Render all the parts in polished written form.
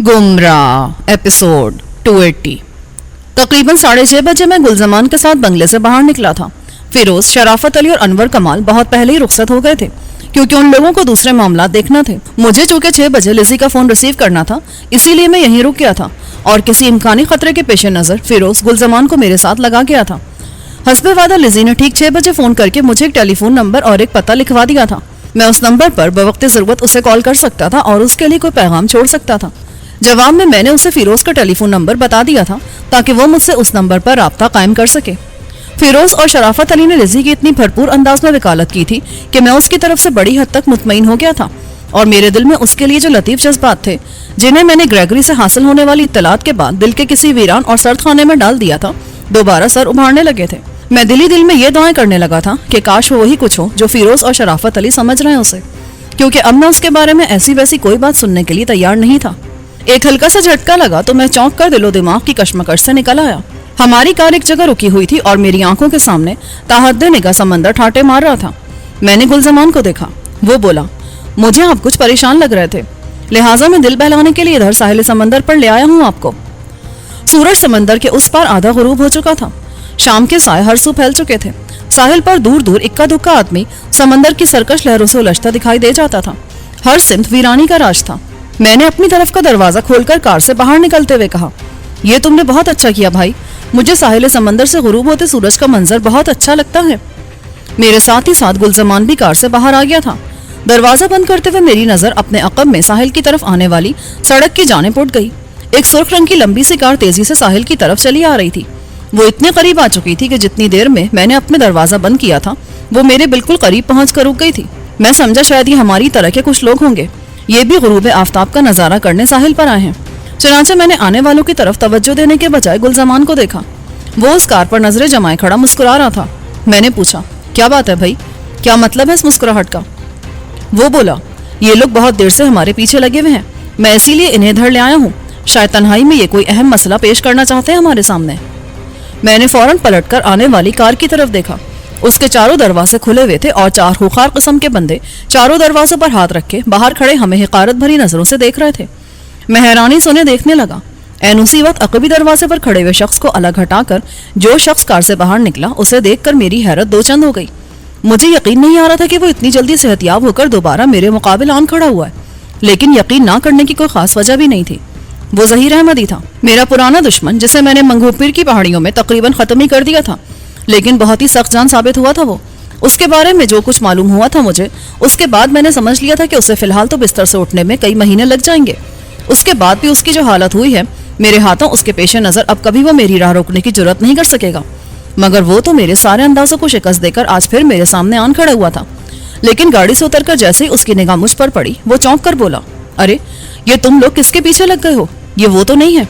गुमराह एपिसोड 280। तकरीबन 6:30 बजे मैं गुलजमान के साथ बंगले से बाहर निकला था। फिरोज, शराफत अली और अनवर कमाल बहुत पहले ही रुखसत हो गए थे क्योंकि उन लोगों को दूसरे मामला देखना थे। मुझे चूंकि 6 बजे लिज़ी का फोन रिसीव करना था, इसीलिए मैं यहीं रुक गया था और किसी इम्कानी खतरे के पेश नजर फिरोज गुलजमान को मेरे साथ लगा गया था। हस्बे वादा लिज़ी ने ठीक 6 बजे फोन करके मुझे एक टेलीफोन नंबर और एक पता लिखवा दिया था। मैं उस नंबर पर बवक्त जरूरत उसे कॉल कर सकता था और उसके लिए कोई पैगाम छोड़ सकता था। जवाब में मैंने उसे फिरोज का टेलीफोन नंबर बता दिया था ताकि वो मुझसे उस नंबर पर राब्ता कायम कर सके। फिरोज और शराफत अली ने लिज़ी की इतनी भरपूर अंदाज में वकालत की थी कि मैं उसकी तरफ से बड़ी हद तक मुतमईन हो गया था और मेरे दिल में उसके लिए जो लतीफ जज्बात थे जिन्हें मैंने ग्रेगरी से हासिल होने वाली इत्तलात के बाद दिल के किसी वीरान और सर्द खाने में डाल दिया था, दोबारा सर उभारने लगे थे। मैं दिल में ये दुआएं करने लगा था कि काश वो वही कुछ हो जो फिरोज और शराफत अली समझ रहे हैं उसे, क्योंकि अब मैं उसके बारे में ऐसी वैसी कोई बात सुनने के लिए तैयार नहीं था। एक हल्का सा झटका लगा तो मैं चौंक कर दिलो दिमाग की कश्मकश से निकल आया। हमारी कार एक जगह रुकी हुई थी और मेरी आंखों के सामने ताहद्दे निगाह समंदर ठाटे मार रहा था। मैंने गुलजमान को देखा। वो बोला, मुझे आप कुछ परेशान लग रहे थे, लिहाजा मैं दिल बहलाने के लिए इधर साहिल समंदर पर ले आया हूँ आपको। सूरज समंदर के उस पार आधा गुरूब हो चुका था। शाम के साए हर सू फैल चुके थे। साहिल पर दूर दूर इक्का दुक्का आदमी समंदर की सरकश लहरों से उलझता दिखाई दे जाता था। हर सिमत वीरानी का राज था। मैंने अपनी तरफ का दरवाजा खोलकर कार से बाहर निकलते हुए कहा, यह तुमने बहुत अच्छा किया भाई, मुझे साहिल समंदर से गुरूब होते सूरज का मंजर बहुत अच्छा लगता है। मेरे साथ ही साथ गुलजमान भी कार से बाहर आ गया था। दरवाजा बंद करते हुए मेरी नजर अपने अकब में साहिल की तरफ आने वाली सड़क की जानिब उठ गई। एक सुर्ख रंग की लंबी सी कार तेजी से साहिल की तरफ चली आ रही थी। वो इतने करीब आ चुकी थी कि जितनी देर में मैंने अपने दरवाजा बंद किया था वो मेरे बिल्कुल करीब पहुंच कर रुक गई थी। मैं समझा शायद ये हमारी तरह के कुछ लोग होंगे, ये भी गुरूब आफ्ताब का नजारा करने साहिल पर आए हैं। चनाचे मैंने आने वालों की तरफ तवज्जो देने के बजाय गुलजमान को देखा। वो उस कार पर नजरें जमाए खड़ा मुस्कुरा रहा था। मैंने पूछा, क्या बात है भाई, क्या मतलब है इस मुस्कुराहट का? वो बोला, ये लोग बहुत देर से हमारे पीछे लगे हुए हैं, मैं इसीलिए इन्हें इधर ले आया हूँ। शायद तन्हाई में ये कोई अहम मसला पेश करना चाहते हैं हमारे सामने। मैंने फौरन पलटकर आने वाली कार की तरफ देखा। उसके चारों दरवाजे खुले हुए थे और 4 खूंखार किस्म के बंदे चारों दरवाजों पर हाथ रखे बाहर खड़े हमें हिकारत भरी नजरों से देख रहे थे। मैं हैरानी से उन्हें देखने लगा। ऐन उसी वक्त अकबी दरवाजे पर खड़े हुए शख्स को अलग हटाकर जो शख्स कार से बाहर निकला उसे देखकर मेरी हैरत दो चंद हो गई। मुझे यकीन नहीं आ रहा था कि वो इतनी जल्दी सेहतियाब होकर दोबारा मेरे मुकाबिल आन खड़ा हुआ है, लेकिन यकीन ना करने की कोई खास वजह भी नहीं थी। वो ज़हीर अहमद ही था, मेरा पुराना दुश्मन जिसे मैंने मंगूपीर की पहाड़ियों में तकरीबन खत्म ही कर दिया था, लेकिन बहुत ही सख्त जान साबित हुआ था वो। उसके बारे में जो कुछ मालूम हुआ था मुझे, उसके बाद मैंने समझ लिया था कि उसे फिलहाल तो बिस्तर से उठने में कई महीने लग जाएंगे। उसके बाद भी उसकी जो हालत हुई है, मेरे हाथों उसके पेश नज़र अब कभी वो मेरी राह रोकने की जरूरत नहीं कर सकेगा। मगर वो तो मेरे सारे अंदाजों को शिकस्त देकर आज फिर मेरे सामने आन खड़ा हुआ था। लेकिन गाड़ी से उतरकर जैसे ही उसकी निगाह मुझ पर पड़ी, वो चौंक कर बोला, अरे ये तुम लोग किसके पीछे लग गए हो, ये वो तो नहीं है।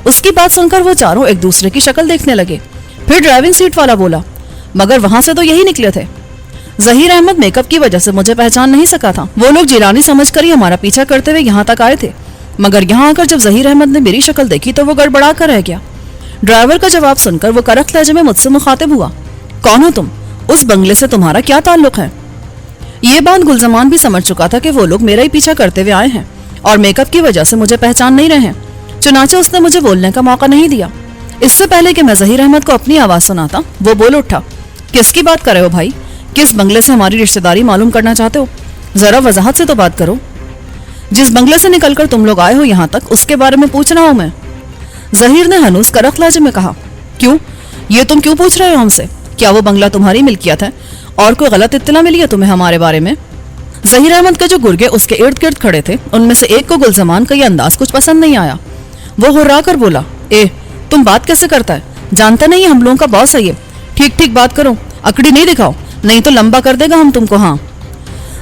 उसकी बात सुनकर वो चारों एक दूसरे की शक्ल देखने लगे। फिर ड्राइविंग सीट वाला बोला, मगर वहां से तो यही निकले थे। ज़हीर अहमद मेकअप की वजह से मुझे पहचान नहीं सका था। वो लोग जिलानी समझकर ही हमारा पीछा करते हुए यहाँ तक आए थे, मगर यहाँ आकर जब ज़हीर अहमद ने मेरी शक्ल देखी तो वो गड़बड़ा कर रह गया। ड्राइवर का जवाब सुनकर वो करख लहजे में मुझसे मुखातिब हुआ, कौन हो तुम, उस बंगले से तुम्हारा क्या ताल्लुक है? ये बात गुलजमान भी समझ चुका था कि वो लोग मेरा ही पीछा करते हुए आए हैं और मेकअप की वजह से मुझे पहचान नहीं रहे हैं। चुनाचे उसने मुझे बोलने का मौका नहीं दिया। इससे पहले कि मैं ज़हीर अहमद को अपनी आवाज़ सुनाता, वो बोल उठा, किसकी बात कर रहे हो भाई, किस बंगले से हमारी रिश्तेदारी मालूम करना चाहते हो? ज़रा वजाहत से तो बात करो। जिस बंगले से निकलकर तुम लोग आए हो यहाँ तक, उसके बारे में पूछ रहा हूँ मैं। ज़हीर ने हनूस करख लहजे में कहा, क्यों, ये तुम क्यों पूछ रहे हो हमसे? क्या वो बंगला तुम्हारी मिल्कियत है और कोई गलत इत्तला मिली है तुम्हें हमारे बारे में? ज़हीर अहमद के जो गुर्गे उसके इर्द गिर्द खड़े थे, उनमें से एक को गुलजमान का ये अंदाज कुछ पसंद नहीं आया। वो हुर्रा कर बोला, ए तुम बात कैसे करता है, जानता नहीं हम लोगों का बॉस है ये, ठीक ठीक बात करो, अकड़ी नहीं दिखाओ, नहीं तो लंबा कर देगा हम तुमको। हाँ।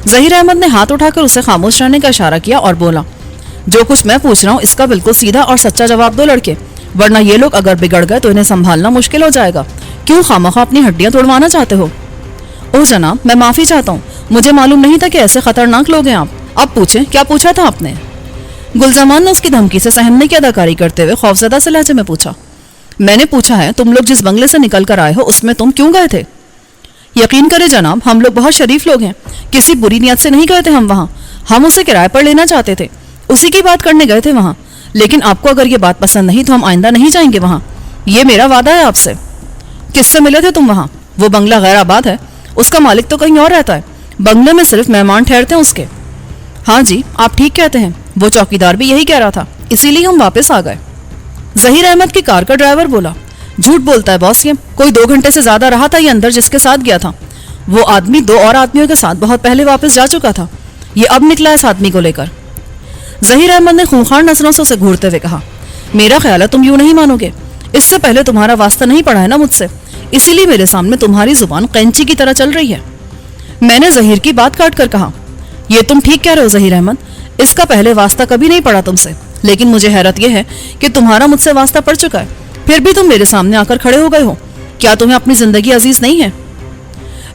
ज़हीर अहमद ने हाथ उठाकर उसे खामोश रहने का इशारा किया और बोला, जो कुछ मैं पूछ रहा हूँ इसका बिल्कुल सीधा और सच्चा जवाब दो लड़के, वरना ये लोग अगर बिगड़ गए तो इन्हें संभालना मुश्किल हो जाएगा। क्यों खामखा अपनी हड्डियां तोड़वाना चाहते हो? ओह जनाब, मैं माफी चाहता हूँ, मुझे मालूम नहीं था कि ऐसे खतरनाक लोग हैं आप। अब पूछें, क्या पूछा था आपने? गुलजमान ने उसकी धमकी से सहमने की अदाकारी करते हुए खौफजदा से लहजे में पूछा। मैंने पूछा है, तुम लोग जिस बंगले से निकल कर आए हो उसमें तुम क्यों गए थे? यकीन करें जनाब, हम लोग बहुत शरीफ लोग हैं, किसी बुरी नियत से नहीं गए थे हम वहाँ, हम उसे किराए पर लेना चाहते थे। उसी की बात करने गए थे वहाँ, लेकिन आपको अगर ये बात पसंद नहीं तो हम आइंदा नहीं जाएंगे वहाँ, ये मेरा वादा है आपसे। किससे मिले थे तुम वहाँ? वो बंगला गैर आबाद है, उसका मालिक तो कहीं और रहता है, बंगले में सिर्फ मेहमान ठहरते हैं उसके। हाँ जी, आप ठीक कहते हैं, वो चौकीदार भी यही कह रहा था, इसीलिए हम वापस आ गए। जहीर अहमद की कार का ड्राइवर बोला, झूठ बोलता है बॉस, ये कोई 2 घंटे से ज्यादा रहा था ये अंदर जिसके साथ गया था। वो आदमी 2 और आदमियों के साथ बहुत पहले वापस जा चुका था, ये अब निकला इस आदमी को लेकर। जहीर अहमद ने खूंखार नजरों से उसे घूरते हुए कहा, मेरा ख्याल है तुम यूं नहीं मानोगे, इससे पहले तुम्हारा वास्ता नहीं पड़ा है ना मुझसे, इसीलिए मेरे सामने तुम्हारी जुबान कैंची की तरह चल रही है। मैंने जहीर की बात काट कर कहा, ये तुम ठीक कह रहे हो जहीर अहमद, इसका पहले वास्ता कभी नहीं पड़ा तुमसे, लेकिन मुझे हैरत यह है कि तुम्हारा मुझसे वास्ता पड़ चुका है, फिर भी तुम मेरे सामने आकर खड़े हो गए हो। क्या तुम्हें अपनी जिंदगी अजीज नहीं है?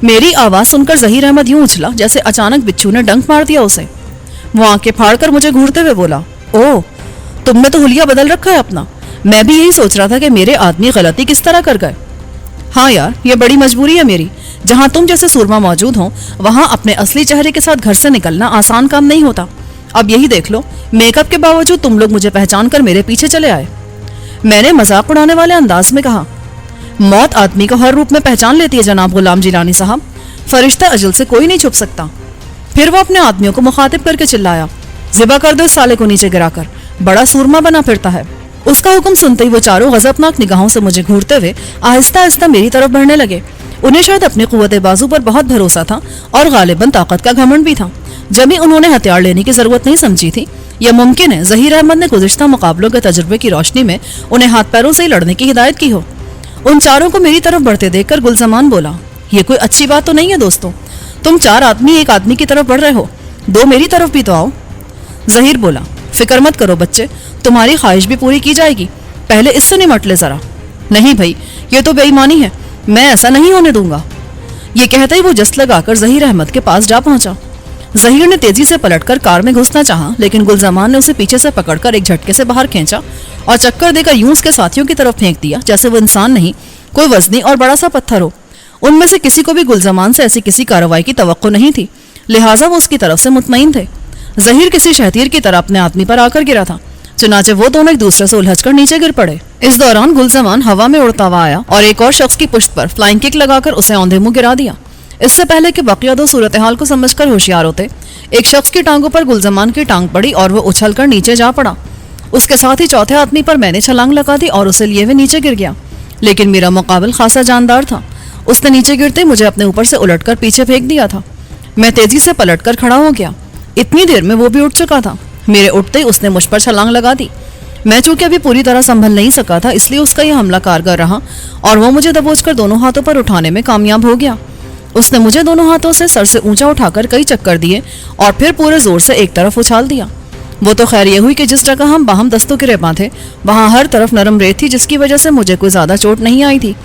मेरी आवाज सुनकर जहीर अहमद यूं उछला जैसे अचानक बिच्छू ने डंक मार दिया उसे। वो आंखें फाड़कर मुझे घूरते हुए बोला, ओह, तुमने तो हुलिया बदल रखा है अपना, मैं भी यही सोच रहा था कि मेरे आदमी गलती किस तरह कर गए। हाँ यार, ये बड़ी मजबूरी है मेरी, जहां तुम जैसे सूरमा मौजूद हो वहां अपने असली चेहरे के साथ घर से निकलना आसान काम नहीं होता। अब यही देख लो, मेकअप के बावजूद तुम लोग मुझे पहचान कर मेरे पीछे चले आए। मैंने मजाक उड़ाने वाले अंदाज में कहा, मौत आदमी को हर रूप में पहचान लेती है जनाब गुलाम जिलानी साहब, फरिश्ता अजल से कोई नहीं छुप सकता। फिर वो अपने आदमियों को मुखातिब करके चिल्लाया, ज़िबा कर दो इस साले को नीचे गिराकर, बड़ा सूरमा बना फिरता है। उसका हुक्म सुनते ही वो चारों गजबनाक निगाहों से मुझे घूरते हुए आहिस्ता आहिस्ता मेरी तरफ बढ़ने लगे। उन्हें शायद अपने कुव्वते बाजू पर बहुत भरोसा था और गालिबन ताकत का घमंड भी था, जब भी उन्होंने हथियार लेने की जरूरत नहीं समझी थी। यह मुमकिन है जहीर अहमद ने गुज़िश्ता मुकाबलों के तजुर्बे की रोशनी में उन्हें हाथ पैरों से ही लड़ने की हिदायत की हो। उन चारों को मेरी तरफ बढ़ते देखकर गुलजमान बोला, ये कोई अच्छी बात तो नहीं है दोस्तों, तुम 4 आदमी एक आदमी की तरफ बढ़ रहे हो, 2 मेरी तरफ भी तो आओ। जहीर बोला, फिक्र मत करो बच्चे, तुम्हारी ख्वाहिश भी पूरी की जाएगी, पहले इससे निमट ले जरा। नहीं भाई, ये तो बेईमानी है, मैं ऐसा नहीं होने दूंगा। ये कहते ही वो जस्त लगाकर जहीर अहमद के पास जा पहुंचा। जहीर ने तेजी से पलटकर कार में घुसना चाहा, लेकिन गुलजमान ने उसे पीछे से पकड़कर एक झटके से बाहर खींचा और चक्कर देकर यूं उसके साथियों की तरफ फेंक दिया जैसे वो इंसान नहीं, कोई वजनी और बड़ा सा पत्थर हो। उनमें से किसी को भी गुलजमान से ऐसी किसी कार्रवाई की तवक्को नहीं थी, लिहाजा वो उसकी तरफ से मुतमईन थे। जहीर किसी शहतीर की तरह अपने आदमी पर आकर गिरा था, चुनाचे वो दोनों एक दूसरे से उलझकर नीचे गिर पड़े। इस दौरान गुलजमान हवा में उड़ता हुआ आया और एक और शख्स की पुश्त पर फ्लाइंग किक लगाकर उसे औंधे मुंह गिरा दिया। इससे पहले कि बकिया 2 सूरत हाल को समझकर होशियार होते, एक शख्स की टांगों पर गुलजमान की टांग पड़ी और वो उछलकर नीचे जा पड़ा। उसके साथ ही चौथे आदमी पर मैंने छलांग लगा दी और उसे लिए हुए नीचे गिर गया, लेकिन मेरा मुकाबिल खासा जानदार था। उसने नीचे गिरते मुझे अपने ऊपर से उलटकर पीछे फेंक दिया था। मैं तेजी से पलटकर खड़ा हो गया। इतनी देर में वो भी उठ चुका था। मेरे उठते ही उसने मुझ पर छलांग लगा दी। मैं चूंकि अभी पूरी तरह संभल नहीं सका था, इसलिए उसका यह हमला कारगर रहा और वो मुझे दबोचकर दोनों हाथों पर उठाने में कामयाब हो गया। उसने मुझे दोनों हाथों से सर से ऊंचा उठाकर कई चक्कर दिए और फिर पूरे जोर से एक तरफ उछाल दिया। वो तो खैर ये हुई कि जिस जगह हम बाहम दस्तों के रेपा थे वहां हर तरफ नरम रेत थी, जिसकी वजह से मुझे कोई ज्यादा चोट नहीं आई थी।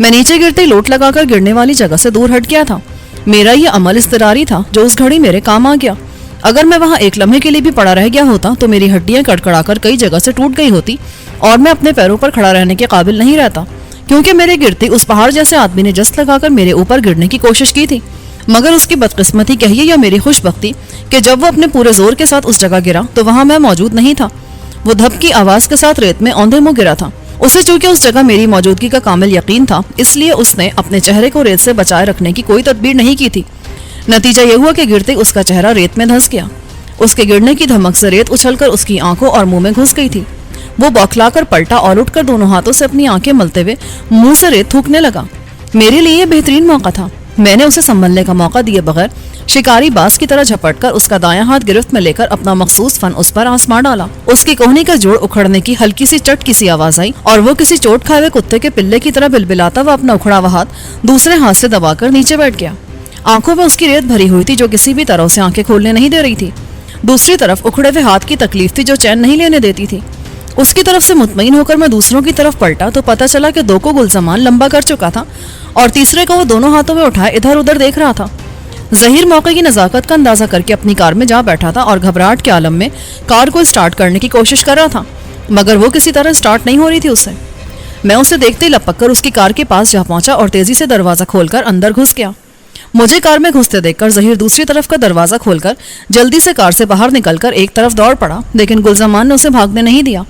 मैं नीचे गिरते ही लोट लगाकर गिरने वाली जगह से दूर हट गया था। मेरा ये अमल इस्तरारी था जो उस घड़ी मेरे काम आ गया। अगर मैं वहां एक लम्हे के लिए भी पड़ा रह गया होता तो मेरी हड्डियां कड़कड़ाकर कई जगह से टूट गई होती और मैं अपने पैरों पर खड़ा रहने के काबिल नहीं रहता, क्योंकि मेरे गिरते उस पहाड़ जैसे आदमी ने जस्त लगाकर मेरे ऊपर गिरने की कोशिश की थी। मगर उसकी बदकिस्मती कहिए या मेरी खुशबख्ती कि जब वो अपने पूरे जोर के साथ उस जगह गिरा तो वहां मैं मौजूद नहीं था। वो धप की आवाज के साथ रेत में औंधे मुंह गिरा था। उसे चूंकि उस जगह मेरी मौजूदगी का कामिल यकीन था, इसलिए उसने अपने चेहरे को रेत से बचाए रखने की कोई तदबीर नहीं की थी। नतीजा यह हुआ कि गिरते उसका चेहरा रेत में धंस गया। उसके गिरने की धमक से रेत उछलकर उसकी आंखों और मुंह में घुस गई थी। वो बौखलाकर पलटा और उठकर दोनों हाथों से अपनी आंखें मलते हुए मुंह से रेत थूकने लगा। मेरे लिए यह बेहतरीन मौका था। मैंने उसे संभलने का मौका दिए बगैर शिकारी बाज की तरह झपटकर उसका दायां हाथ गिरफ्त में लेकर अपना मखसूस फन उस पर आसमा डाला। उसकी कोहनी का जोड़ उखड़ने की हल्की सी चटकी सी आवाज आई और वो किसी चोट खाए हुए कुत्ते के पिल्ले की तरह बिलबिलाता हुआ अपना उखड़ा हुआ हाथ दूसरे हाथ से दबाकर नीचे बैठ गया। आंखों में उसकी रेत भरी हुई थी जो किसी भी तरह से आंखें खोलने नहीं दे रही थी। दूसरी तरफ उखड़े हुए हाथ की तकलीफ थी जो चैन नहीं लेने देती थी। उसकी तरफ से मुतमईन होकर मैं दूसरों की तरफ पलटा तो पता चला कि 2 को गुलजमान लंबा कर चुका था और तीसरे को वो दोनों हाथों में उठाए इधर उधर देख रहा था। जहीर मौके की नजाकत का अंदाजा करके अपनी कार में जा बैठा था और घबराहट के आलम में कार को स्टार्ट करने की कोशिश कर रहा था, मगर वो किसी तरह स्टार्ट नहीं हो रही थी उससे। मैं उसे देखते ही लपक कर उसकी कार के पास जा पहुंचा और तेजी से दरवाजा खोलकर अंदर घुस गया। مجھے کار میں گھستے دیکھ کر ظہیر دوسری طرف کا دروازہ کھول کر جلدی سے کار سے باہر نکل کر ایک طرف دوڑ پڑا، لیکن گلزمان نے اسے بھاگنے نہیں دیا۔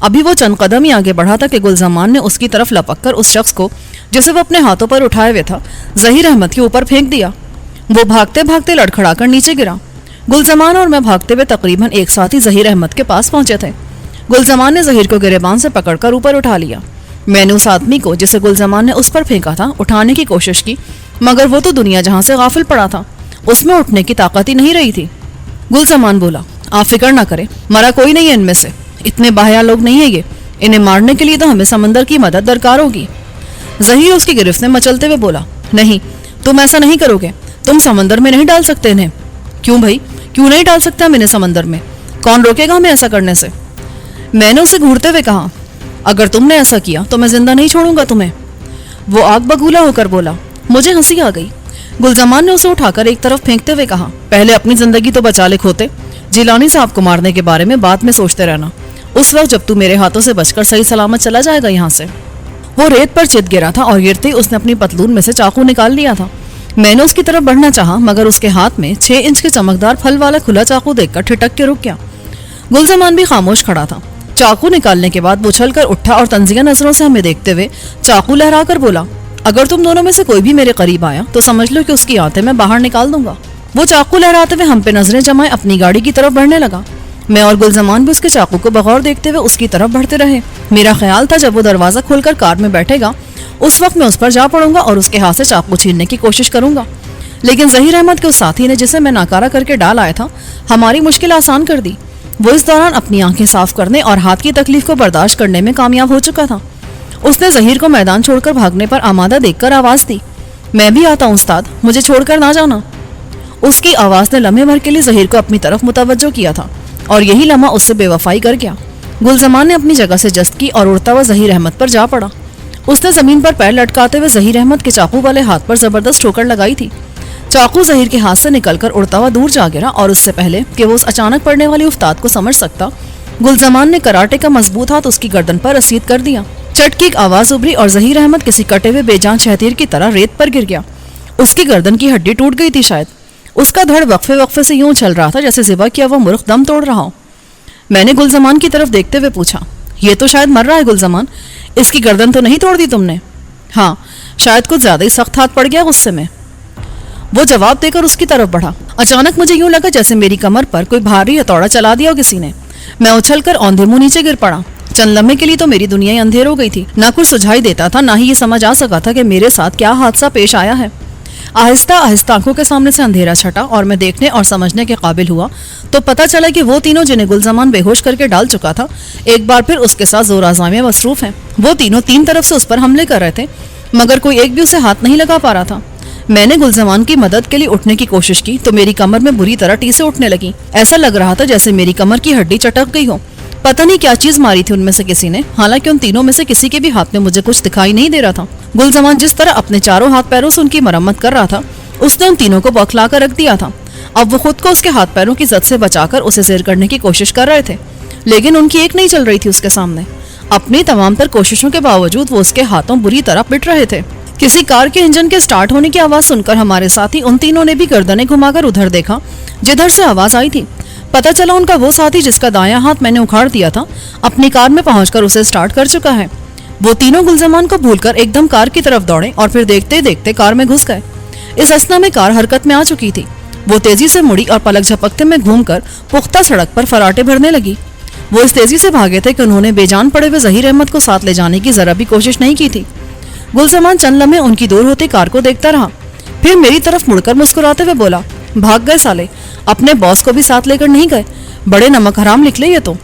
ابھی وہ چند قدم ہی آگے بڑھا تھا کہ گلزمان نے اس کی طرف لپک کر اس شخص کو جسے وہ اپنے ہاتھوں پر اٹھائے ہوئے تھا ظہیر احمد کے اوپر پھینک دیا۔ وہ بھاگتے بھاگتے لڑکھڑا کر نیچے گرا۔ گلزمان اور میں بھاگتے ہوئے تقریباً ایک ساتھ ہی ظہیر احمد کے پاس پہنچے تھے۔ گلزمان نے ظہیر کو گریبان سے پکڑ کر اوپر اٹھا لیا۔ میں نے اس آدمی کو جسے گلزمان نے اس پر پھینکا تھا اٹھانے کی کوشش کی، مگر وہ تو دنیا جہاں سے غافل پڑا تھا، اس میں اٹھنے کی طاقت ہی نہیں رہی تھی۔ گلزمان بولا، آپ فکر نہ کریں، مرا کوئی نہیں ہے ان میں سے، اتنے باحیا لوگ نہیں ہیں یہ، انہیں مارنے کے لیے تو ہمیں سمندر کی مدد درکار ہوگی۔ ظہیر اس کی گرفت میں مچلتے ہوئے بولا، نہیں، تم ایسا نہیں کرو گے، تم سمندر میں نہیں ڈال سکتے انہیں۔ کیوں بھائی، کیوں نہیں ڈال سکتے ہم انہیں سمندر میں؟ کون روکے گا ہمیں ایسا کرنے سے؟ میں نے اسے گھورتے ہوئے کہا، اگر تم نے ایسا کیا تو میں زندہ نہیں چھوڑوں گا تمہیں۔ وہ آگ بگولا ہو کر بولا۔ مجھے ہنسی آ گئی۔ گلزمان نے اسے اٹھا کر ایک طرف پھینکتے ہوئے کہا، پہلے اپنی زندگی تو بچا لے کھوتے، جیلانی صاحب کو مارنے کے بارے میں بعد میں سوچتے رہنا، اس وقت جب تو میرے ہاتھوں سے بچ کر صحیح سلامت چلا جائے گا یہاں سے۔ وہ ریت پر چت گرا تھا اور گرتے ہی اس نے اپنی پتلون میں سے چاقو نکال لیا تھا۔ میں نے اس کی طرف بڑھنا چاہا، مگر اس کے ہاتھ میں 6 انچ کے چمکدار پھل والا کھلا چاقو دیکھ کر ٹھٹک کے رک گیا۔ گلزمان بھی خاموش کھڑا تھا۔ چاقو نکالنے کے بعد وہ چھل کر اٹھا اور تنزیہ نظروں سے ہمیں دیکھتے ہوئے چاقو لہرا کر بولا، اگر تم دونوں میں سے کوئی بھی میرے قریب آیا تو سمجھ لو کہ اس کی آنتیں میں باہر نکال دوں گا۔ وہ چاقو لہراتے ہوئے ہم پہ نظریں جمائے اپنی گاڑی کی طرف بڑھنے لگا۔ میں اور گلزمان بھی اس کے چاقو کو بغور دیکھتے ہوئے اس کی طرف بڑھتے رہے۔ میرا خیال تھا جب وہ دروازہ کھول کر کار میں بیٹھے گا اس وقت میں اس پر جا پڑوں گا اور اس کے ہاتھ سے چاقو چھیننے کی کوشش کروں گا، لیکن ظہیر احمد کے اس ساتھی نے جسے میں ناکارہ کر کے ڈال آیا تھا ہماری مشکل آسان کر دی۔ وہ اس دوران اپنی آنکھیں صاف کرنے اور ہاتھ کی تکلیف کو برداشت کرنے میں کامیاب ہو چکا تھا۔ اس نے ظہیر کو میدان چھوڑ کر بھاگنے پر آمادہ دیکھ کر آواز دی، میں بھی آتا ہوں استاد، مجھے چھوڑ کر نہ جانا۔ اس کی آواز نے لمحے بھر کے لیے ظہیر کو اپنی طرف متوجہ کیا تھا اور یہی لمحہ اس سے بے وفائی کر گیا۔ گلزمان نے اپنی جگہ سے جست کی اور اڑتا ہوا ظہیر احمد پر جا پڑا۔ اس نے زمین پر پیر لٹکاتے ہوئے ظہیر احمد کے چاقو والے ہاتھ پر زبردست ٹھوکر لگائی تھی۔ چاقو ظہیر کے ہاتھ سے نکل کر اڑتا ہوا دور جا گرا اور اس سے پہلے کہ وہ اس اچانک پڑنے والی افتاد کو سمجھ سکتا، گلزمان نے کراٹے کا مضبوط ہاتھ اس کی گردن پر رسید کر دیا۔ چٹ کی ایک آواز ابھری اور ظہیر احمد کسی کٹے ہوئے بے جان شہتیر کی طرح ریت پر گر گیا۔ اس کی گردن کی ہڈی ٹوٹ گئی تھی شاید۔ اس کا دھڑ وقفے وقفے سے یوں چل رہا تھا جیسے ذبح کیا ہوا مرغ دم توڑ رہا ہو۔ میں نے گلزمان کی طرف دیکھتے ہوئے پوچھا، یہ تو شاید مر رہا ہے گلزمان، اس کی گردن تو نہیں توڑ دی تم نے؟ ہاں، شاید کچھ زیادہ ہی سخت ہاتھ پڑ گیا غصے میں۔ وہ جواب دے کر اس کی طرف بڑھا۔ اچانک مجھے یوں لگا جیسے میری کمر پر کوئی بھاری ہتھوڑا چلا دیا ہو کسی نے۔ میں اچھل کر اوندھے منہ نیچے گر پڑا۔ چند لمحے کے لیے تو میری دنیا ہی اندھیر ہو گئی تھی، نہ کچھ سجھائی دیتا تھا، نہ ہی یہ سمجھ آ سکا تھا کہ میرے ساتھ کیا حادثہ پیش آیا ہے۔ آہستہ آہستہ آنکھوں کے سامنے سے اندھیرا چھٹا اور میں دیکھنے اور سمجھنے کے قابل ہوا تو پتہ چلا کہ وہ تینوں جنہیں گلزمان بے ہوش کر کے ڈال چکا تھا ایک بار پھر اس کے ساتھ زور آزمائی میں مصروف ہیں۔ وہ تینوں 3 طرف سے اس پر حملے کر رہے تھے، مگر کوئی ایک بھی اسے ہاتھ نہیں لگا پا رہا تھا۔ میں نے گلزمان کی مدد کے لیے اٹھنے کی کوشش کی تو میری کمر میں بری طرح ٹیسیں اٹھنے لگی۔ ایسا لگ رہا تھا جیسے میری کمر کی ہڈی چٹک گئی ہو۔ پتہ نہیں کیا چیز ماری تھی ان میں سے کسی نے، حالانکہ ان تینوں میں سے کسی کے بھی ہاتھ میں مجھے کچھ دکھائی نہیں دے رہا تھا۔ گلزمان جس طرح اپنے چاروں ہاتھ پیروں سے ان کی مرمت کر رہا تھا، اس نے ان تینوں کو بوکھلا کر رکھ دیا تھا۔ اب وہ خود کو اس کے ہاتھ پیروں کی زد سے بچا کر اسے زیر کرنے کی کوشش کر رہے تھے، لیکن ان کی ایک نہیں چل رہی تھی اس کے سامنے۔ اپنی تمام تر کوششوں کے باوجود وہ اس کے ہاتھوں بری طرح پٹ رہے تھے۔ کسی کار کے انجن کے سٹارٹ ہونے کی آواز سن کر ہمارے ساتھی ان تینوں نے بھی گردنیں گھما کر ادھر دیکھا جدھر سے آواز آئی تھی۔ پتہ چلا ان کا وہ ساتھی جس کا دایاں ہاتھ میں نے اکھاڑ دیا تھا اپنی کار میں پہنچ کر اسے سٹارٹ کر چکا ہے۔ وہ تینوں گلزمان کو بھول کر ایک دم کار کی طرف دوڑے اور پھر دیکھتے دیکھتے کار میں گھس گئے۔ اس اثنا میں کار حرکت میں آ چکی تھی۔ وہ تیزی سے مڑی اور پلک جھپکتے میں گھوم کر پختہ سڑک پر فراٹے بھرنے لگی۔ وہ اس تیزی سے بھاگے تھے کہ انہوں نے بے جان پڑے ہوئے ظہیر احمد کو ساتھ لے جانے کی ذرا بھی کوشش نہیں کی تھی۔ گلزمان چند لمحے ان کی دور ہوتی کار کو دیکھتا رہا، پھر میری طرف مڑ کر مسکراتے ہوئے بولا، بھاگ گئے سالے، اپنے باس کو بھی ساتھ لے کر نہیں گئے، بڑے نمک حرام نکلے یہ تو۔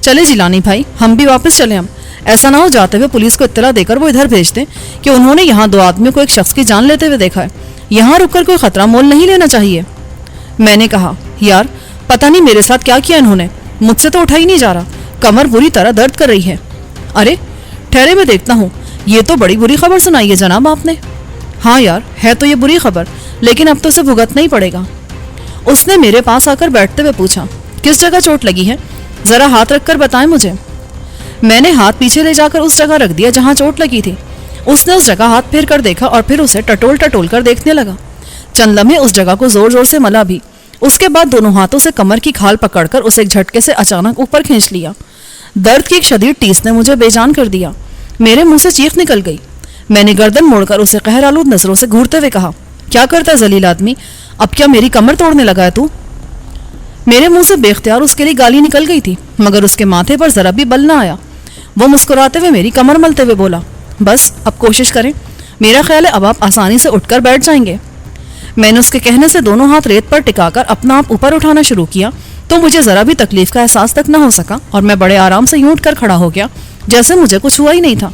چلے جیلانی بھائی، ہم بھی واپس چلے، ہم ایسا نہ ہو جاتے ہوئے پولیس کو اطلاع دے کر وہ ادھر بھیج دیں کہ انہوں نے یہاں 2 آدمیوں کو ایک شخص کی جان لیتے ہوئے دیکھا ہے، یہاں رک کر کوئی خطرہ مول نہیں لینا چاہیے۔ میں نے کہا، یار پتہ نہیں میرے ساتھ کیا کیا انہوں نے، مجھ سے تو اٹھا ہی نہیں جا رہا، کمر بری طرح درد کر رہی ہے۔ ارے ٹھہرے میں دیکھتا ہوں، یہ تو بڑی بری خبر سنائی ہے جناب آپ نے۔ ہاں یار، ہے تو یہ بری خبر، لیکن اب تو اسے بھگتنا ہی پڑے گا۔ اس نے میرے پاس آ کر بیٹھتے ہوئے پوچھا، کس جگہ چوٹ لگی ہے؟ ذرا ہاتھ رکھ کر بتائیں مجھے۔ میں نے ہاتھ پیچھے لے جا کر اس جگہ رکھ دیا جہاں چوٹ لگی تھی۔ اس نے اس جگہ ہاتھ پھیر کر دیکھا اور پھر اسے ٹٹول ٹٹول کر دیکھنے لگا۔ चंद लम्हे उस जगह को जोर जोर से मला भी। उसके बाद दोनों हाथों से कमर की खाल पकड़कर उसे एक झटके से अचानक ऊपर खींच लिया। दर्द की एक शदीद टीस ने मुझे बेजान कर दिया। मेरे मुंह से चीख निकल गई। मैंने गर्दन मोड़कर उसे कहरालूद नजरों से घूरते हुए कहा, क्या करता है जलील आदमी, अब क्या मेरी कमर तोड़ने लगा है तू? मेरे मुंह से बेख्तियार उसके लिए गाली निकल गई थी, मगर उसके माथे पर जरा भी बल ना आया। वो मुस्कुराते हुए मेरी कमर मलते हुए बोला, बस अब कोशिश करें, मेरा ख्याल है अब आप आसानी से उठकर बैठ जाएंगे। मैंने उसके कहने से दोनों हाथ रेत पर टिकाकर अपना आप ऊपर उठाना शुरू किया तो मुझे जरा भी तकलीफ का एहसास तक न हो सका और मैं बड़े आराम से यूं उठकर खड़ा हो गया जैसे मुझे कुछ हुआ ही नहीं था।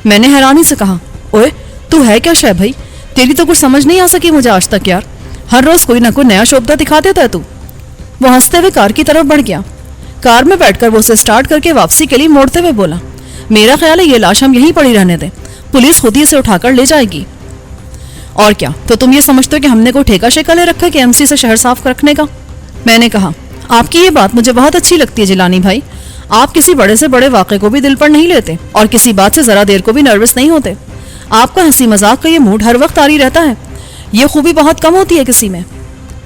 मैंने हैरानी से कहा, ओए तू है क्या शय भाई, तेरी तो कुछ समझ नहीं आ सकी मुझे आज तक यार, हर रोज कोई ना कोई नया शोभा दिखा देता है तू। वो हंसते हुए कार की तरफ बढ़ गया। कार में बैठकर वो उसे स्टार्ट करके वापसी के लिए मोड़ते हुए बोला, मेरा ख्याल है ये लाश हम यहीं पड़ी रहने दें, पुलिस खुद ही इसे उठाकर ले जाएगी। और क्या, तो तुम ये समझते हो कि हमने कोई ठेका शेका ले रखा है कि एमसी से शहर साफ रखने का? मैंने कहा, आपकी ये बात मुझे बहुत अच्छी लगती है जिलानी भाई, आप किसी बड़े से बड़े वाक़े को भी दिल पर नहीं लेते और किसी बात से जरा देर को भी नर्वस नहीं होते। आपका हंसी मजाक का ये मूड हर वक्त तारी रहता है, ये खूबी बहुत कम होती है किसी में।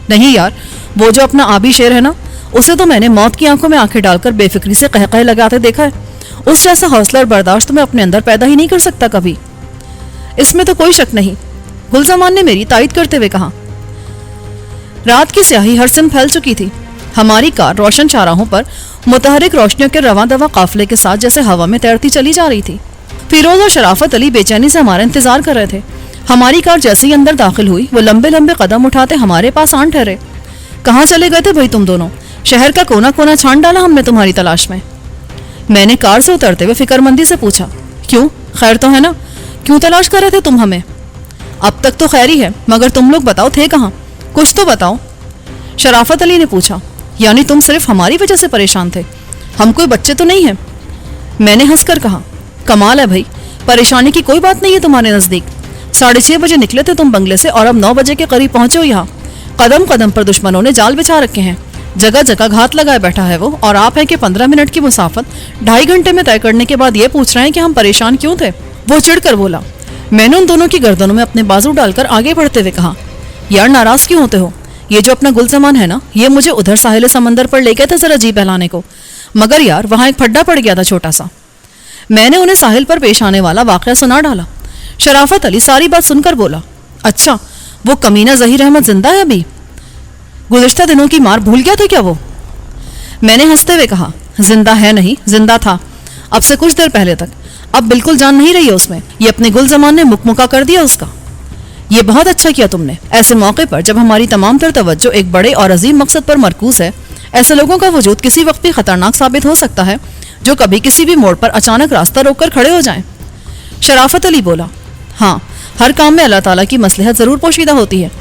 नहीं यार, वो जो अपना आबी शेर है ना, उसे तो मैंने मौत की आंखों में आंखें डालकर बेफिक्री से कहकहे लगाते देखा है। उस जैसा हौसला और बर्दाश्त तो मैं अपने अंदर पैदा ही नहीं कर सकता कभी। इसमें तो कोई शक नहीं, गुलजमान ने मेरी तायद करते हुए कहा। रात की स्याही हर सिम फैल चुकी थी। हमारी कार रोशन चाराहों पर मुतहरिक रोशनियों के रवां दवा काफिले के साथ जैसे हवा में तैरती चली जा रही थी। फिरोज और शराफत अली बेचैनी से हमारा इंतजार कर रहे थे। हमारी कार जैसे ही अंदर दाखिल हुई वो लंबे लंबे कदम उठाते हमारे पास आन ठहरे। कहाँ चले गए थे भाई तुम दोनों? शहर का कोना कोना छान डाला हमने तुम्हारी तलाश में। मैंने कार से उतरते हुए फिक्रमंदी से पूछा, क्यों, खैर तो है ना? क्यों तलाश कर रहे थे तुम हमें? अब तक तो खैर ही है, मगर तुम लोग बताओ थे कहाँ, कुछ तो बताओ। शराफत अली ने पूछा, यानी तुम सिर्फ हमारी वजह से परेशान थे, हम कोई बच्चे तो नहीं हैं? मैंने हंसकर कहा, कमाल है भाई, परेशानी की कोई बात नहीं है तुम्हारे नजदीक। 6:30 बजे निकले थे तुम बंगले से और अब 9 बजे के करीब पहुंचे हो यहाँ। कदम कदम पर दुश्मनों ने जाल बिछा रखे हैं, जगह जगह घात लगाए बैठा है वो, और आप हैं कि 15 मिनट की मुसाफत 2.5 घंटे में तय करने के बाद ये पूछ रहे हैं कि हम परेशान क्यों थे। वो चिढ़कर बोला। मैंने उन दोनों की गर्दनों में अपने बाजू डालकर आगे बढ़ते हुए कहा, यार नाराज क्यों होते हो? ये जो अपना गुलजमान है ना, ये मुझे उधर साहिल समंदर पर ले गया था जरा जी बहलाने को, मगर यार वहां एक फड्डा पड़ गया था छोटा सा। मैंने उन्हें साहिल पर पेश आने वाला वाकया सुना डाला। शराफत अली सारी बात सुनकर बोला, अच्छा वो कमीना जहीर अहमद जिंदा है अभी? गुज़िश्ता दिनों की मार भूल गया था क्या वो? मैंने हंसते हुए कहा, जिंदा है नहीं, जिंदा था अब से कुछ देर पहले तक, अब बिल्कुल जान नहीं रही है उसमें। ये अपने गुलजमान ने मुकमुका कर दिया उसका। ये बहुत अच्छा किया तुमने। ऐसे मौके पर जब हमारी तमाम तर तवज्जो एक बड़े और अजीम मकसद पर मरकूज है, ऐसे लोगों का वजूद किसी वक्त भी खतरनाक साबित हो सकता है जो कभी किसी भी मोड़ पर अचानक रास्ता रोककर खड़े हो जाएं। शराफत अली बोला, हाँ, हर काम में अल्लाह ताला की मसलहत जरूर पोशीदा होती है।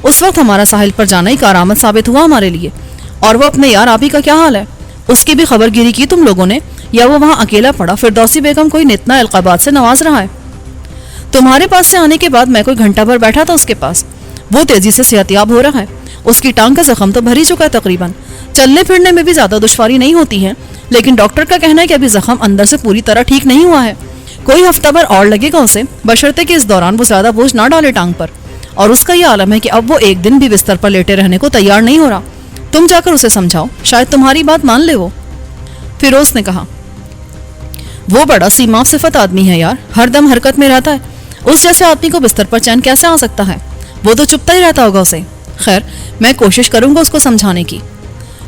उस वक्त हमारा साहिल पर जाना ही कारआमद साबित हुआ हमारे लिए। और वो अपने यार आपी का क्या हाल है? उसकी भी खबरगिरी की तुम लोगों ने, या वो वहां अकेला पड़ा फिरदौसी बेगम कोई नितना अलकाबात से नवाज रहा है? तुम्हारे पास से आने के बाद मैं कोई घंटा भर बैठा था उसके पास। वो तेजी से सेहतियाब हो रहा है, उसकी टांग का जख्म तो भर ही चुका है तकरीबन, चलने फिरने में भी ज्यादा दुश्वारी नहीं होती है, लेकिन डॉक्टर का कहना है कि अभी जख्म अंदर से पूरी तरह ठीक नहीं हुआ है। कोई हफ्ता भर और लगेगा उसे, बशर्ते कि इस दौरान वो ज्यादा बोझ ना डाले टांग पर। और उसका ये आलम है कि अब वो एक दिन भी बिस्तर पर लेटे रहने को तैयार नहीं हो रहा। तुम जाकर उसे समझाओ, शायद तुम्हारी बात मान ले वो। फिरोज ने कहा, वो बड़ा सीमाफ सिफत आदमी है यार, हर दम हरकत में रहता है। उस जैसे आदमी को बिस्तर पर चैन कैसे आ सकता है? वो तो चुपता ही रहता होगा उसे। खैर, मैं कोशिश करूंगा उसको समझाने की।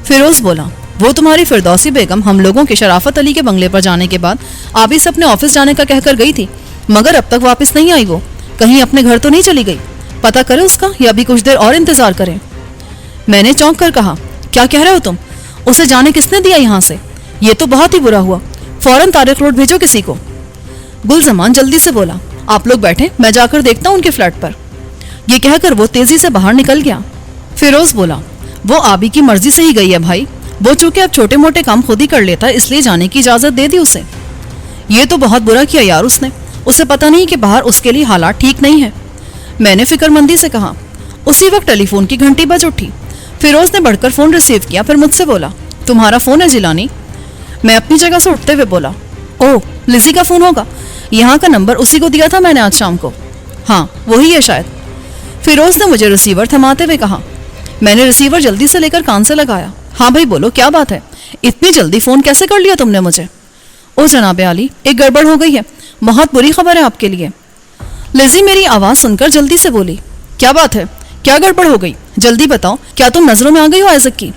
फिरोज बोला, वो तुम्हारी फिरदौसी बेगम हम लोगों के शराफत अली के बंगले पर जाने के बाद आबी से अपने ऑफिस जाने का कहकर गई थी, मगर अब तक वापस नहीं आई। वो कहीं अपने घर तो नहीं चली गई? पता करें उसका, या अभी कुछ देर और इंतजार करें? मैंने चौंक कर कहा, क्या कह रहे हो तुम? उसे जाने किसने दिया यहाँ से? ये तो बहुत ही बुरा हुआ, फौरन तारिक रोड भेजो किसी को। गुलजमान जल्दी से बोला, आप लोग बैठे, मैं जाकर देखता हूँ उनके फ्लैट पर। ये कहकर वो तेजी से बाहर निकल गया। फिरोज बोला, वो आबी की मर्जी से ही गई है भाई, वो चूंकि अब छोटे मोटे काम खुद ही कर लेता है इसलिए जाने की इजाजत दे दी उसे। ये तो बहुत बुरा किया यार उसने, उसे पता नहीं कि बाहर उसके लिए हालात ठीक नहीं है। मैंने फिक्रमंदी से कहा। उसी वक्त टेलीफोन की घंटी बज उठी। फिरोज ने बढ़कर फोन रिसीव किया, फिर मुझसे बोला, तुम्हारा फोन है जिलानी? मैं अपनी जगह से उठते हुए बोला, ओह, लिजी का फोन होगा, यहाँ का नंबर उसी को दिया था मैंने आज शाम को। हाँ, वही है शायद। फिरोज ने मुझे रिसीवर थमाते हुए कहा। मैंने रिसीवर जल्दी से लेकर कान से लगाया। हाँ भाई बोलो, क्या बात है, इतनी जल्दी फोन कैसे कर लिया तुमने मुझे? ओ जनाब आली, एक गड़बड़ हो गई है, बहुत बुरी खबर है आपके लिए। लिज़ी मेरी आवाज सुनकर जल्दी से बोली। क्या बात है, क्या गड़बड़ हो गई, जल्दी बताओ, क्या तुम नजरों में आ गई हो आइज़क की?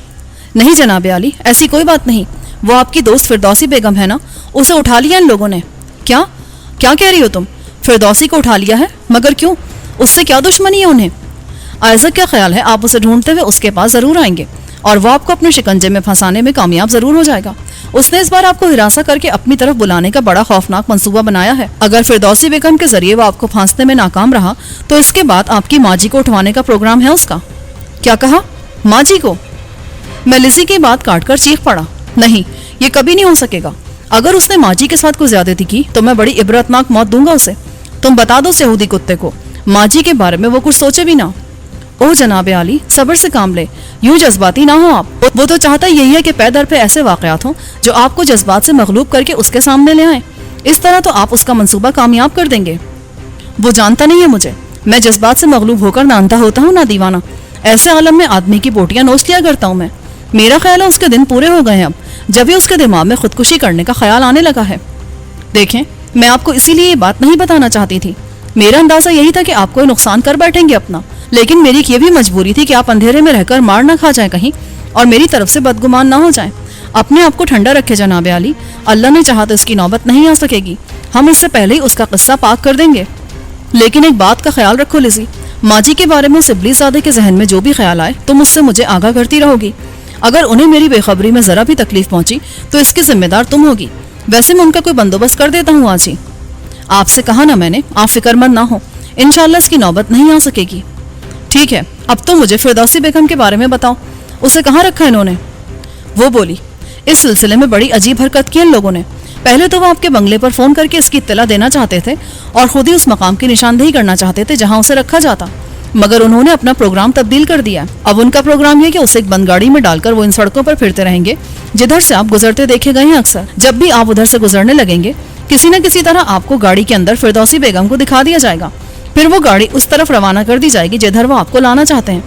नहीं जनाब आली, ऐसी कोई बात नहीं, वो आपकी दोस्त फिरदौसी बेगम है ना, उसे उठा लिया इन लोगों ने। क्या क्या कह रही हो तुम? फिरदौसी को उठा लिया है? मगर क्यों, उससे क्या दुश्मनी है उन्हें? आइज़क क्या ख्याल है आप उसे ढूंढते हुए उसके पास जरूर आएंगे और वो आपको अपने शिकंजे में फंसाने में कामयाब जरूर हो जाएगा। उसने इस बार आपको हिरासा करके अपनी तरफ बुलाने का बड़ा खौफनाक मंसूबा बनाया है। अगर फिरदौसी बेगम के जरिए वो आपको फांसने में नाकाम रहा तो इसके बाद आपकी माँ जी को उठवाने का प्रोग्राम है उसका। क्या कहा, माँ जी को? मैं लिज़ी की बात काटकर चीख पड़ा। नहीं, ये कभी नहीं हो सकेगा। अगर उसने माँ जी के साथ कोई ज्यादती की तो मैं बड़ी इबरतनाक मौत दूंगा उसे। तुम बता दो उस यहूदी कुत्ते को माँ जी के बारे में वो कुछ सोचे भी ना। ओ जनाब आली, सब्र से काम ले, यूं जज्बाती ना हो आप। वो तो चाहता यही है कि पैदर पे ऐसे वाकयात हों जो आपको जज्बात से मगलूब करके उसके सामने ले आए। इस तरह तो आप उसका मंसूबा कामयाब कर देंगे। वो जानता नहीं है मुझे, मैं जज्बात से मगलूब होकर ना अंधा होता हूँ ना दीवाना। ऐसे आलम में आदमी की बोटियां नोच लिया करता हूँ मैं। मेरा ख्याल है उसके दिन पूरे हो गए हैं अब, जब भी उसके दिमाग में खुदकुशी करने का ख्याल आने लगा है। देखें, मैं आपको इसीलिए ये बात नहीं बताना चाहती थी। मेरा अंदाजा यही था कि आप कोई नुकसान कर बैठेंगे अपना, लेकिन मेरी ये भी मजबूरी थी कि आप अंधेरे में रहकर मार ना खा जाए कहीं और मेरी तरफ से बदगुमान ना हो जाए। अपने आप को ठंडा रखे जनाब आली, अल्लाह ने चाहा तो इसकी नौबत नहीं आ सकेगी, हम इससे पहले ही उसका किस्सा पाक कर देंगे। लेकिन एक बात का ख्याल रखो लिज़ी, माँ जी के बारे में इब्लीसज़ादे के जहन में जो भी ख्याल आए तुम उससे मुझे आगाह करती रहोगी। अगर उन्हें मेरी बेखबरी में जरा भी तकलीफ पहुंची तो इसकी जिम्मेदार तुम होगी। वैसे मैं उनका कोई बंदोबस्त कर देता हूँ आज ही। आपसे कहा ना मैंने, आप फिक्रमंद ना हो, इंशाल्लाह इसकी नौबत नहीं आ सकेगी। ठीक है, अब तो मुझे फिरदौसी बेगम के बारे में बताओ, उसे कहाँ रखा इन्होंने? वो बोली, इस सिलसिले में बड़ी अजीब हरकत की इन लोगों ने। पहले तो वो आपके बंगले पर फोन करके इसकी इत्तला देना चाहते थे और खुद ही उस मकाम की निशानदेही करना चाहते थे जहां उसे रखा जाता, मगर उन्होंने अपना प्रोग्राम तब्दील कर दिया। अब उनका प्रोग्राम ये कि उसे एक बंद गाड़ी में डालकर वो इन सड़कों पर फिरते रहेंगे जिधर से आप गुजरते देखे गए हैं अक्सर। जब भी आप उधर से गुजरने लगेंगे किसी न किसी तरह आपको गाड़ी के अंदर फिरदौसी बेगम को दिखा दिया जाएगा, फिर वो गाड़ी उस तरफ रवाना कर दी जाएगी जिधर वो आपको लाना चाहते हैं।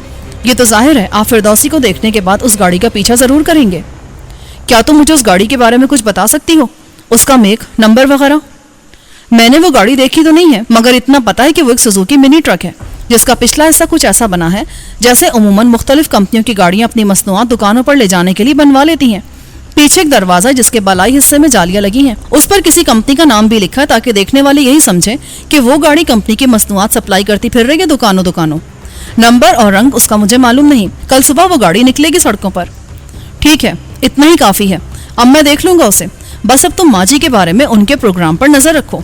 ये तो जाहिर है आप फिरदौसी को देखने के बाद उस गाड़ी का पीछा जरूर करेंगे। क्या तुम मुझे उस गाड़ी के बारे में कुछ बता सकती हो, उसका मेक नंबर वगैरह? मैंने वो गाड़ी देखी तो नहीं है, मगर इतना पता है कि वो एक सुजुकी मिनी ट्रक है जिसका पिछला हिस्सा कुछ ऐसा बना है जैसे उमूमन मुख्तलिफ कंपनियों की गाड़ियां अपनी मसनूआत दुकानों पर ले जाने के लिए बनवा लेती हैं। पीछे एक दरवाजा जिसके बालाई हिस्से में जालियां लगी हैं, उस पर किसी कंपनी का नाम भी लिखा है ताकि देखने वाले यही समझे कि वो गाड़ी कंपनी की मसनूआत सप्लाई करती फिर रही है दुकानों। नंबर और रंग उसका मुझे मालूम नहीं, कल सुबह वो गाड़ी निकलेगी सड़कों पर। ठीक है, इतना ही काफी है, अब मैं देख लूंगा उसे। बस अब तुम माँ जी के बारे में उनके प्रोग्राम पर नजर रखो।